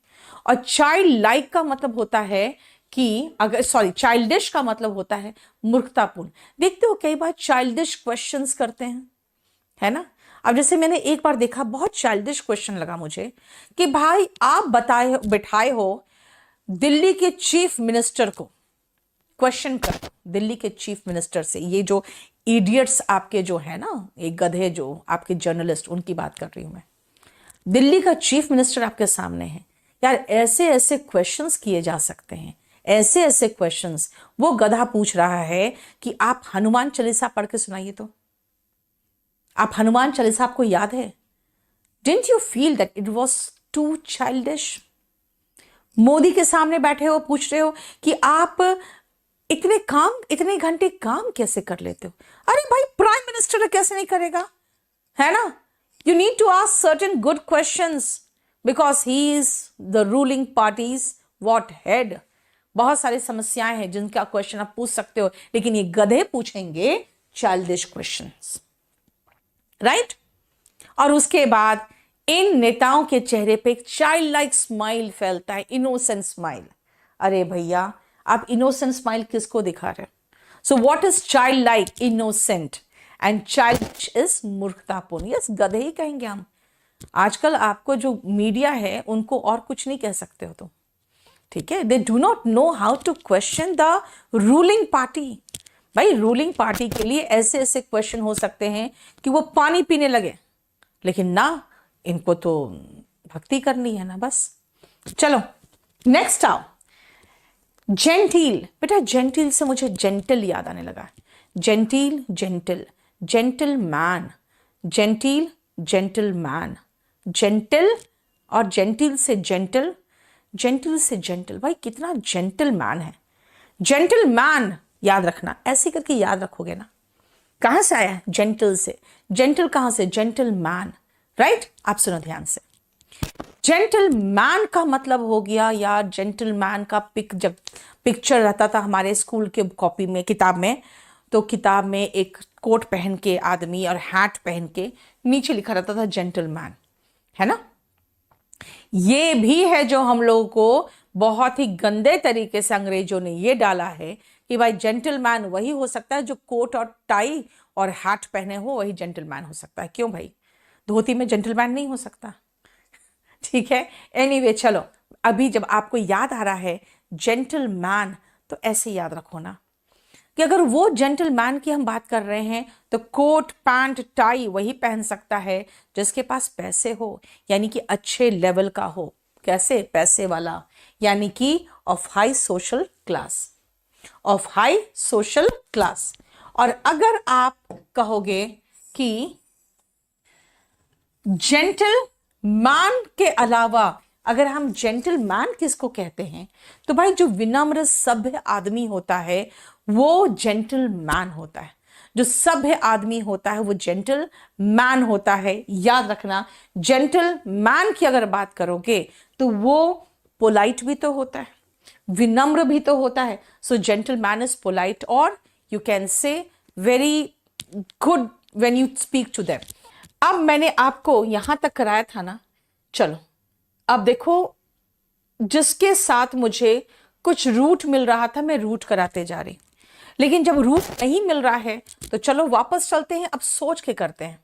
और चाइल्ड लाइक का मतलब होता है कि अगर चाइल्डिश का मतलब होता है मूर्खतापूर्ण। देखते हो कई बार चाइल्डिश क्वेश्चंस करते हैं, है ना। अब जैसे मैंने एक बार देखा, बहुत चाइल्डिश क्वेश्चन लगा मुझे कि भाई आप बिठाए हो दिल्ली के चीफ मिनिस्टर को, क्वेश्चन कर दिल्ली के चीफ मिनिस्टर से। ये जो इडियट्स आपके जो है ना, एक गधे जो आपके जर्नलिस्ट, उनकी बात कर रही हूं मैं। दिल्ली का चीफ मिनिस्टर आपके सामने है यार, ऐसे ऐसे क्वेश्चंस किए जा सकते हैं, ऐसे ऐसे क्वेश्चंस। वो गधा पूछ रहा है कि आप हनुमान चालीसा पढ़ के सुनाइए। तो आप हनुमान चालीसा आपको याद है? Didn't you feel that it was too childish? Modi के सामने बैठे हो, पूछ रहे हो कि आप इतने घंटे काम कैसे कर लेते हो? अरे भाई, प्राइम मिनिस्टर कैसे नहीं करेगा, है ना। You need to ask certain good questions because he is the ruling party's what head. बहुत सारी समस्याएं हैं जिनका क्वेश्चन आप पूछ सकते हो, लेकिन ये गधे पूछेंगे चाइल्डिश क्वेश्चंस, राइट। और उसके बाद इन नेताओं के चेहरे पे एक चाइल्ड लाइक स्माइल फैलता है, इनोसेंट स्माइल। अरे भैया, आप इनोसेंट स्माइल किसको दिखा रहे हो? So what is child like? Innocent. And child is मूर्खतापूर्ण। यस, गधे ही कहेंगे हम। आजकल आपको जो मीडिया है उनको और कुछ नहीं कह सकते हो तुम, ठीक है। They do not know how to question the ruling party. भाई, रूलिंग पार्टी के लिए ऐसे ऐसे क्वेश्चन हो सकते हैं कि वो पानी पीने लगे, लेकिन ना, इनको तो भक्ति करनी है ना, बस। चलो नेक्स्ट आओ, जेंटिल। बेटा, जेंटिल से मुझे जेंटल याद आने लगा। Gentile, gentle, gentleman, gentile, gentleman, gentle और जेंटिल से जेंटल, जेंटल से जेंटल। भाई, कितना जेंटल मैन है। जेंटल मैन याद रखना, ऐसे करके याद रखोगे ना। कहां से आया है? जेंटल से। जेंटल कहां से? Gentle man, right. आप सुनो ध्यान से। जेंटल मैन का मतलब हो गया यार, जेंटल मैन का जब पिक्चर रहता था हमारे स्कूल के कॉपी में, किताब में, तो किताब में एक कोट पहन के आदमी और हैट पहन के नीचे लिखा रहता था जेंटल मैन, है ना। ये भी है जो हम लोगों को बहुत ही गंदे तरीके से अंग्रेजों ने ये डाला है कि भाई जेंटलमैन वही हो सकता है जो कोट और टाई और हैट पहने हो, वही जेंटलमैन हो सकता है। क्यों भाई, धोती में जेंटलमैन नहीं हो सकता? ठीक है, एनीवे चलो, अभी जब आपको याद आ रहा है जेंटलमैन, तो ऐसे याद रखो ना कि अगर वो जेंटलमैन की हम बात कर रहे हैं तो कोट पैंट टाई वही पहन सकता है जिसके पास पैसे हो, यानी कि अच्छे लेवल का हो। कैसे? पैसे वाला, यानी कि of high social class, of high social class. और अगर आप कहोगे कि जेंटलमैन के अलावा अगर हम जेंटलमैन किसको कहते हैं, तो भाई जो विनम्र सभ्य आदमी होता है वो जेंटलमैन होता है। जो सभ्य आदमी होता है वो जेंटलमैन होता है। याद रखना, जेंटलमैन की अगर बात करोगे तो वो पोलाइट भी तो होता है, विनम्र भी तो होता है। सो जेंटलमैन इज पोलाइट, और you can say very good when you speak to them. अब मैंने आपको यहां तक कराया था ना, चलो अब देखो, जिसके साथ मुझे कुछ रूट मिल रहा था मैं रूट कराते जा रही, लेकिन जब रूट नहीं मिल रहा है तो चलो वापस चलते हैं, अब सोच के करते हैं।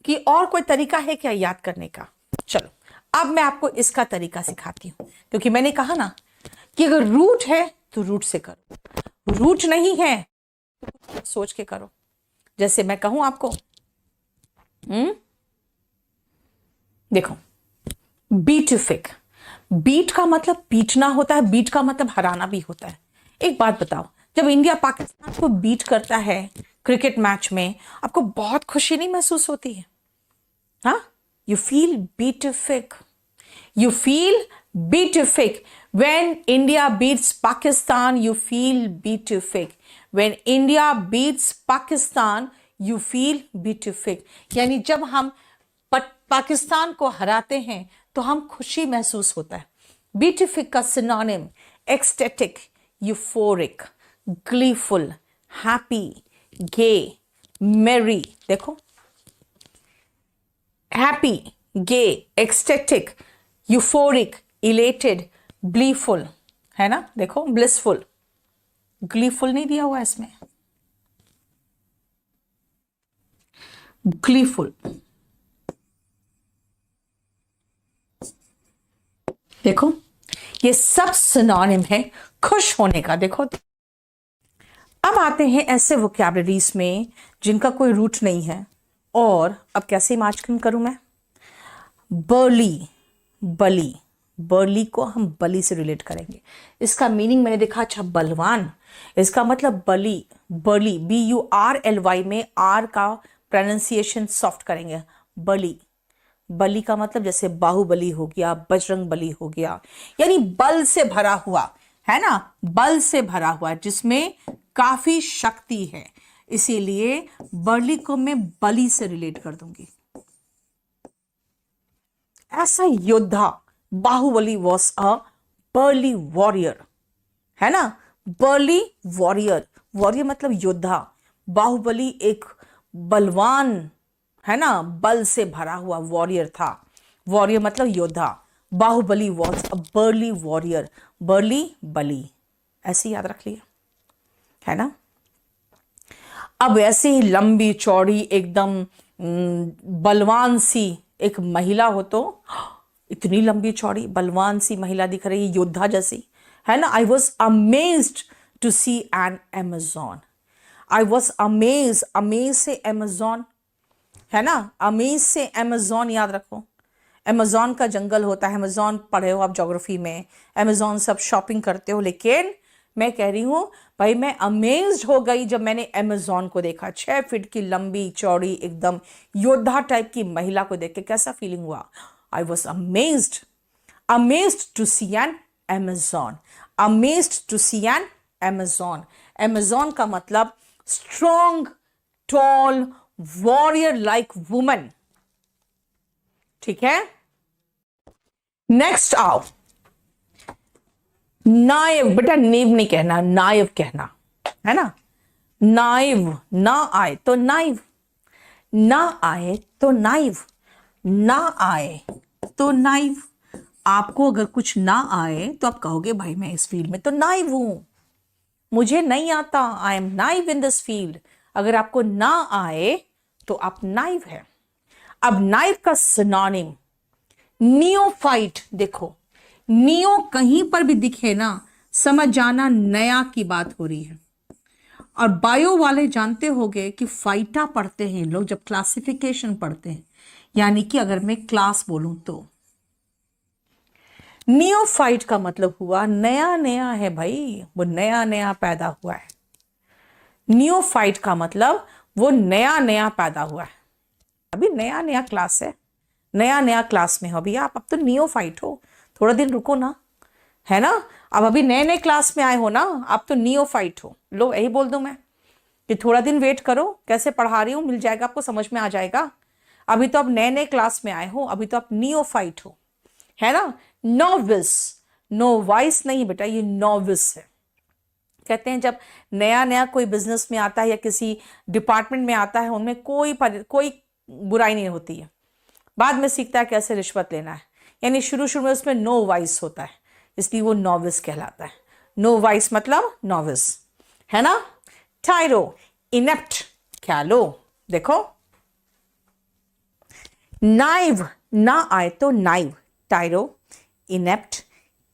कि और कोई तरीका है क्या याद करने का? चलो अब मैं आपको इसका तरीका सिखाती हूं, क्योंकि मैंने कहा ना कि अगर रूट है तो रूट से करो, रूट नहीं है तो सोच के करो। जैसे मैं कहूं आपको, देखो, बीटिफिक, बीट का मतलब पीटना होता है, बीट का मतलब हराना भी होता है। एक बात बताओ, जब इंडिया पाकिस्तान को बीट करता है क्रिकेट मैच में, आपको बहुत खुशी नहीं महसूस होती है? हाँ, you feel beatific, you feel beatific when India beats Pakistan. You feel beatific when India beats Pakistan. You feel beatific, यानी जब हम पाकिस्तान को हराते हैं तो हम खुशी महसूस होता है। beatific का synonym ecstatic, euphoric, gleeful, happy, gay, merry। देखो, happy, gay, ecstatic, euphoric, elated, blissful, है ना? देखो, ब्लिसफुल, ग्लीफुल नहीं दिया हुआ इसमें, ग्लीफुल। देखो, ये सब सिनोनिम है खुश होने का। देखो, अब आते हैं ऐसे वोकैबुलरीज में जिनका कोई रूट नहीं है, और अब कैसे इमेजिन करूं मैं? बर्ली, बली, बर्ली को हम बली से रिलेट करेंगे। इसका मीनिंग मैंने देखा, अच्छा बलवान, इसका मतलब बली, बली, BURLY में आर का प्रोनाउंसिएशन सॉफ्ट करेंगे, बली। बली का मतलब जैसे बाहुबली हो गया, बजरंग बली हो गया, यानी बल से भरा हुआ, है ना? बल से भरा हुआ जिसमें काफी शक्ति है, इसीलिए बर्ली को मैं बली से रिलेट कर दूंगी। ऐसा योद्धा, Baahubali was a burly warrior, है ना? बर्ली वॉरियर, वॉरियर मतलब योद्धा, बाहुबली एक बलवान, है ना? बल से भरा हुआ वॉरियर था, वॉरियर मतलब योद्धा। Baahubali was a burly warrior, burly बली, ऐसे याद रख लिया, है ना? अब ऐसे ही लंबी चौड़ी एकदम बलवान सी एक महिला हो तो, इतनी लंबी चौड़ी बलवान सी महिला दिख रही है, योद्धा जैसी, है ना? I was amazed to see an Amazon, I was amaze, amaze से अमेजॉन, है ना? अमेज से अमेजॉन याद रखो, अमेजॉन का जंगल होता है, अमेजॉन पढ़े हो आप ज्योग्राफी में, अमेजॉन सब शॉपिंग करते हो, लेकिन मैं कह रही हूं भाई, मैं अमेज्ड हो गई जब मैंने अमेजॉन को देखा, 6 फीट की लंबी चौड़ी एकदम योद्धा टाइप की महिला को देख के कैसा फीलिंग हुआ? I was amazed, amazed to see an Amazon, amazed to see an Amazon. Amazon का मतलब strong, tall, warrior like woman, ठीक है? नेक्स्ट आओ, नाइव, बेटा नेव नहीं कहना, नाइव कहना, है ना? नाइव, ना आए तो नाइव, ना आए तो नाइव, ना आए तो नाइव। आपको अगर कुछ ना आए तो आप कहोगे भाई मैं इस फील्ड में तो नाइव हूं, मुझे नहीं आता, I am naive in this field. अगर आपको ना आए तो आप नाइव है। अब नाइव का सिनोनिम नियोफाइट। देखो, नियो कहीं पर भी दिखे ना, समझ जाना नया की बात हो रही है। और बायो वाले जानते होंगे कि फाइटा पढ़ते हैं लोग जब क्लासिफिकेशन पढ़ते हैं, यानी कि अगर मैं क्लास बोलूं तो नियोफाइट का मतलब हुआ नया नया है भाई, वो नया नया पैदा हुआ है। नियोफाइट का मतलब वो नया नया पैदा हुआ है, अभी नया नया क्लास है, नया नया क्लास में हो अभी आप, अब तो नियोफाइट हो, थोड़ा दिन रुको ना, है ना? अब अभी नए नए क्लास में आए हो ना, आप तो नियोफाइट हो। लो यही बोल दूं मैं कि थोड़ा दिन वेट करो, कैसे पढ़ा रही हूं मिल जाएगा आपको, समझ में आ जाएगा। अभी तो आप नए नए क्लास में आए हो, अभी तो आप नियोफाइट हो, है ना? नोविस, नोवाइस नहीं बेटा, ये नोविस है। कहते हैं जब नया नया कोई बिजनेस में आता है या किसी डिपार्टमेंट में आता है, उनमें कोई बुराई नहीं होती है, बाद में सीखता है कैसे रिश्वत लेना है, यानी शुरू शुरू में उसमें नो वाइस होता है, इसलिए वो नोविस कहलाता है। नो वाइस मतलब नोविस, है ना? टायरो, इनेप्ट, क्या लो, देखो नाइव ना आए तो नाइव, टायरो, इनेप्ट,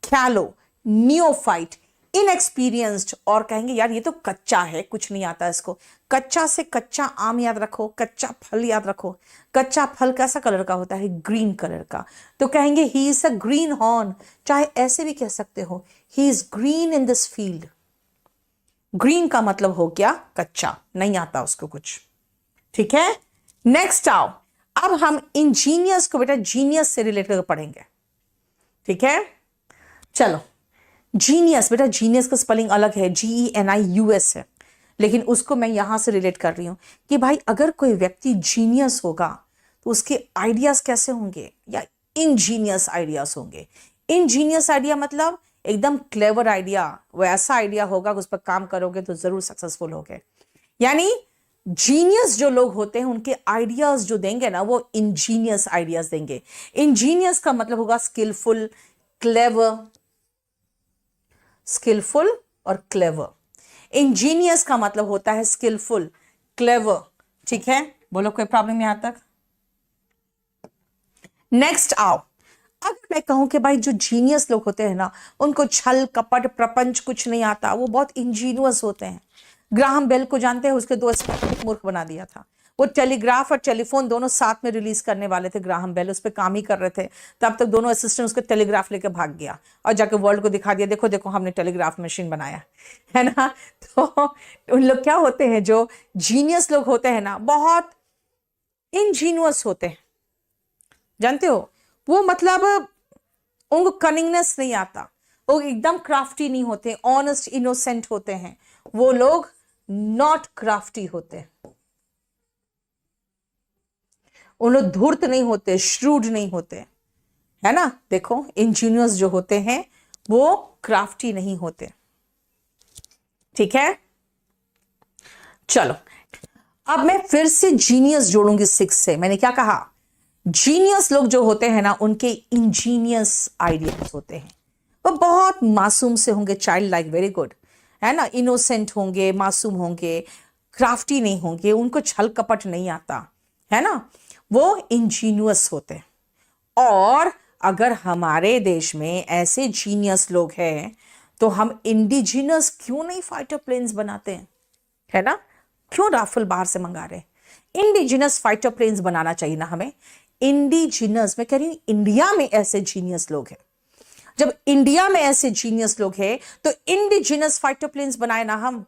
कैलो, नियोफाइट, इनएक्सपीरियंस्ड, और कहेंगे यार ये तो कच्चा है, कुछ नहीं आता इसको। कच्चा से कच्चा आम याद रखो, कच्चा फल याद रखो। कच्चा फल कैसा कलर का होता है? ग्रीन कलर का। तो कहेंगे he is a green horn, चाहे ऐसे भी कह सकते हो, he is green in this field. Green का मतलब हो गया कच्चा, नहीं आता उसको कुछ। ठीक है, नेक्स्ट आओ। अब हम इंजीनियस को बेटा जीनियस से रिलेट करके पढ़ेंगे। ठीक है, चलो। जीनियस, बेटा जीनियस का स्पेलिंग अलग है, GENIUS है, लेकिन उसको मैं यहां से रिलेट कर रही हूं कि भाई अगर कोई व्यक्ति जीनियस होगा तो उसके आइडियाज कैसे होंगे, या इंजीनियस आइडियाज होंगे। इंजीनियस आइडिया मतलब एकदम क्लेवर आइडिया, वो ऐसा आइडिया होगा कि उस पर काम करोगे तो जरूर सक्सेसफुल होगे। यानी जीनियस जो लोग होते हैं उनके आइडियाज जो देंगे ना, वो इंजीनियस आइडियाज देंगे। इंजीनियस का मतलब होगा स्किलफुल, क्लेवर, स्किलफुल और क्लेवर। इंजीनियस का मतलब होता है स्किलफुल, क्लेवर। ठीक है, बोलो कोई प्रॉब्लम यहां तक? नेक्स्ट आओ। अगर मैं कहूं कि भाई जो जीनियस लोग होते हैं ना, उनको छल कपट प्रपंच कुछ नहीं आता, वो बहुत इंजीनियस होते हैं। ग्राहम बेल को जानते हैं, उसके दो स्पेलिंग मूर्ख बना दिया था। वो टेलीग्राफ और टेलीफोन दोनों साथ में रिलीज करने वाले थे, ग्राहम बेल उस पर काम ही कर रहे थे। तब तक दोनों असिस्टेंट उसके टेलीग्राफ लेकर भाग गया और जाके वर्ल्ड को दिखा दिया, देखो देखो हमने टेलीग्राफ मशीन बनाया है ना। तो उन लोग क्या होते हैं, जो जीनियस लोग होते हैं ना, बहुत इंजीनियस होते हैं, जानते हो। वो मतलब उनको कनिंगनेस नहीं आता, वो एकदम क्राफ्टी नहीं होते, ऑनेस्ट इनोसेंट होते हैं वो लोग, नॉट क्राफ्टी होते हैं। उन लोग धूर्त नहीं होते, श्रूड नहीं होते, है ना। देखो इंजीनियस जो होते हैं वो क्राफ्टी नहीं होते। ठीक है, चलो। अब मैं फिर से जीनियस जोड़ूंगी 6 से। मैंने क्या कहा? जीनियस लोग जो होते हैं ना, उनके इंजीनियस आइडियाज होते हैं। वो बहुत मासूम से होंगे, चाइल्ड लाइक, वेरी गुड, है ना, इनोसेंट होंगे, मासूम होंगे, क्राफ्टी नहीं होंगे, उनको छल कपट नहीं आता, है ना। वो इंजीनियस होते हैं। और अगर हमारे देश में ऐसे जीनियस लोग हैं तो हम इंडिजिनस क्यों नहीं फाइटर प्लेन्स बनाते हैं, है ना। क्यों राफेल बाहर से मंगा रहे हैं? इंडिजिनस फाइटर प्लेन्स बनाना चाहिए ना हमें। इंडिजिनस, मैं कह रही हूं इंडिया में ऐसे जीनियस लोग हैं। जब इंडिया में ऐसे जीनियस लोग हैं तो इंडिजिनस फाइटर प्लेन्स बनाए ना हम।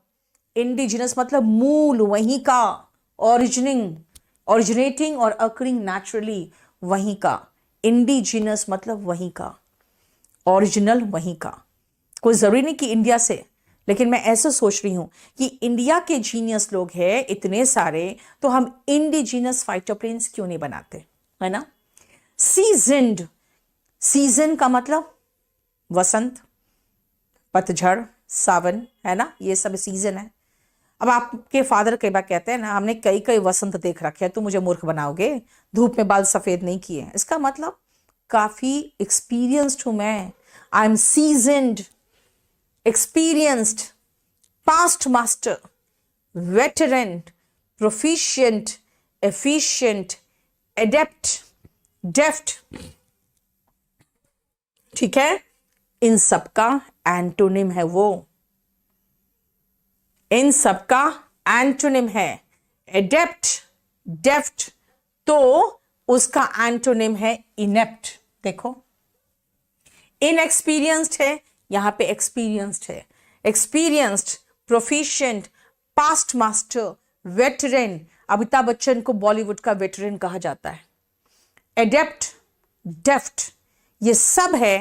इंडिजिनस मतलब मूल, वहीं का, ओरिजिनेटिंग और अकरिंग नेचुरली, वहीं का। इंडिजिनस मतलब वहीं का, ओरिजिनल वहीं का। कोई जरूरी नहीं कि इंडिया से, लेकिन मैं ऐसे सोच रही हूं कि इंडिया के जीनियस लोग हैं इतने सारे, तो हम इंडिजिनस फाइटर प्लेन्स क्यों नहीं बनाते, है ना। सीजन्ड, सीजन का मतलब वसंत, पतझड़, सावन, है ना, ये सब सीजन है। अब आपके फादर कई बार कहते हैं ना, हमने कई कई वसंत देख रखे हैं, तू मुझे मूर्ख बनाओगे, धूप में बाल सफेद नहीं किए। इसका मतलब काफी एक्सपीरियंस्ड हूं मैं, I am seasoned, experienced, past master, veteran, proficient, efficient, adept, deft. ठीक है, इन सबका एंटोनिम है वो, इन सबका एंटोनिम है एडेप्ट, डेफ्ट, तो उसका एंटोनिम है इनेप्ट। देखो, इनएक्सपीरियंस्ड है, यहां पे एक्सपीरियंस्ड है। Experienced, proficient, past master, veteran. Amitabh Bachchan को बॉलीवुड का वेटरन कहा जाता है। एडेप्ट, डेफ्ट, ये सब है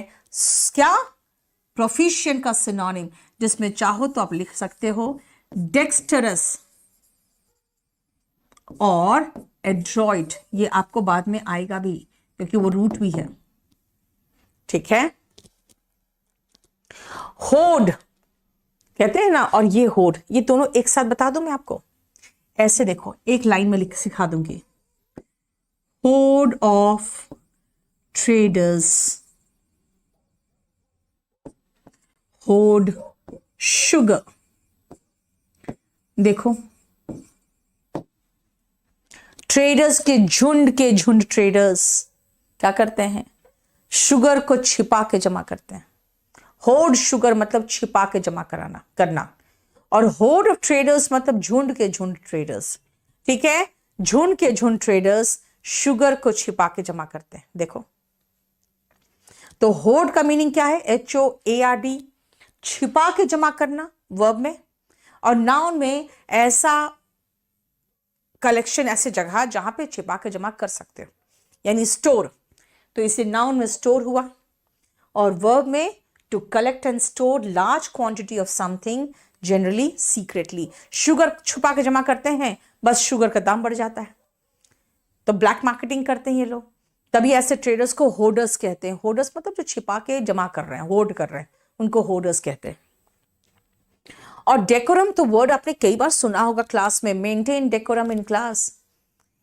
क्या? प्रोफिशिएंट का सिनोनिम, जिसमें चाहो तो आप लिख सकते हो डेक्स्टरस और एड्रॉइड। ये आपको बाद में आएगा भी, क्योंकि वो रूट भी है। ठीक है, होड कहते हैं ना, और ये होड, ये दोनों एक साथ बता दूं मैं आपको। ऐसे देखो, एक लाइन में लिख सिखा दूंगी। होड ऑफ ट्रेडर्स, होड शुगर। देखो, ट्रेडर्स के झुंड ट्रेडर्स क्या करते हैं, शुगर को छिपा के जमा करते हैं। होर्ड शुगर मतलब छिपा के जमा करना, और होर्ड ऑफ ट्रेडर्स मतलब झुंड के झुंड ट्रेडर्स। ठीक है, झुंड के झुंड ट्रेडर्स शुगर को छिपा के जमा करते हैं। देखो, तो होर्ड का मीनिंग क्या है, HOARD, छिपा के जमा करना वर्ब में, और नाउन में ऐसा कलेक्शन, ऐसे जगह जहां पे छिपा के जमा कर सकते हो, यानी स्टोर। तो इसे नाउन में स्टोर हुआ, और वर्ब में to collect and store large quantity of something generally secretly. Sugar छुपा के जमा करते हैं, बस शुगर का दाम बढ़ जाता है, तो ब्लैक मार्केटिंग करते हैं ये लोग। तभी ऐसे ट्रेडर्स को होर्डर्स कहते हैं। होर्डर्स मतलब जो छिपा के जमा कर रहे हैं, होर्ड कर रहे हैं, उनको होर्डर्स कहते हैं। और डेकोरम तो वर्ड आपने कई बार सुना होगा क्लास में, मेंटेन डेकोरम इन क्लास,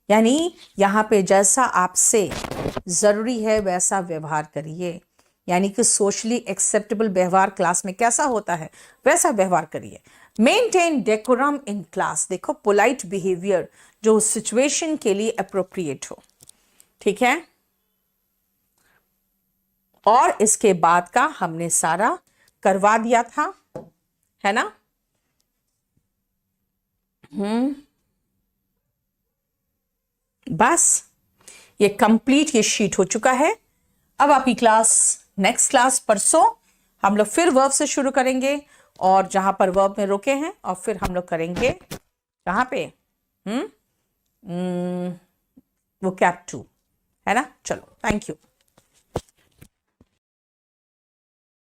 यानी यहां पे जैसा आपसे जरूरी है वैसा व्यवहार करिए, यानी कि सोशली एक्सेप्टेबल व्यवहार क्लास में कैसा होता है वैसा व्यवहार करिए। मेंटेन डेकोरम इन क्लास, देखो पोलाइट बिहेवियर जो सिचुएशन के लिए अप्रोप्रिएट हो। ठीक है, और इसके बाद का हमने सारा करवा दिया था, है ना। बस ये कंप्लीट, ये शीट हो चुका है। अब आपकी क्लास, नेक्स्ट क्लास परसों हम लोग फिर वर्ब से शुरू करेंगे, और जहां पर वर्ब में रोके हैं, और फिर हम लोग करेंगे कहां पे, वो कैप 2, है ना। चलो, थैंक यू।